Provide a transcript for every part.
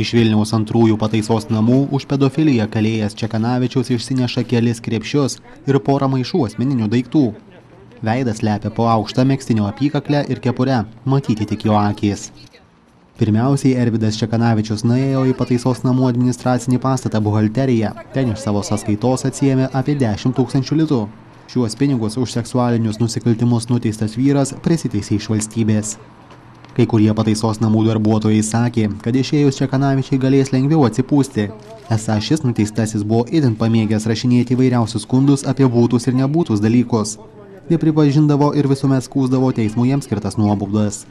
Iš Vilniaus antrųjų pataisos namų už pedofiliją kalėjęs Čekanavičius išsineša kelis krepšius ir porą maišų asmeninių daiktų. Veidas slepia po aukštą megztinio apykaklę ir kepurę, matyti tik jo akys. Pirmiausiai Arvydas Čekanavičius nuėjo į pataisos namų administracinį pastatą buhalteriją. Ten iš savo sąskaitos atsiėmė apie 10 000 litų. Šiuos pinigus už seksualinius nusikaltimus nuteistas vyras prisiteisė iš valstybės. Kai kurie pataisos namų darbuotojai sakė, kad išėjus Čekanavičiai galės lengviau atsipūsti. Esą šis nuteistasis buvo itin pamėgęs rašinėti įvairiausius skundus apie būtus ir nebūtus dalykus. Nepripažindavo ir visuomet skųsdavo teismų jiems skirtas nuobaudas.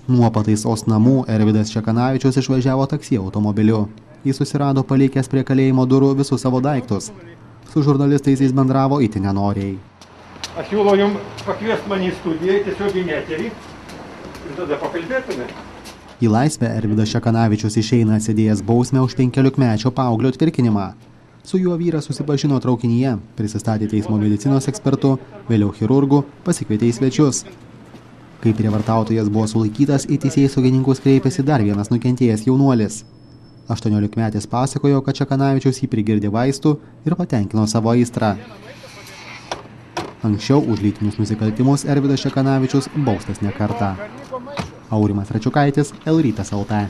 Nuo pataisos namų Arvydas Čekanavičius išvažiavo taksi automobiliu. Jis susirado palikęs prie kalėjimo durų visus savo daiktus. Su žurnalistais jis bendravo itin nenoriai. Aš siūlau jums pakviesti mane į studiją, tiesiog į eterį. Ir tada pakalbėtume. Į laisvę Arvydas Čekanavičius išeina atsidėjęs bausmę už 15-mečio paauglio tvirkinimą. Su juo vyras susipažino traukinyje, prisistatė teismo medicinos ekspertu, vėliau chirurgu, pasikvietė į svečius. Kai prievartautojas buvo sulaikytas, į teisėjsaugininkus kreipėsi dar vienas nukentėjęs jaunuolis. 18-metis pasakojo, kad Čekanavičius jį prigirdė vaistų ir patenkino savo aistrą. Anksčiau už lytinius nusikaltimus Arvydas Čekanavičius baustas ne kartą. Aurimas Račiukaitis, L-Rytas LT.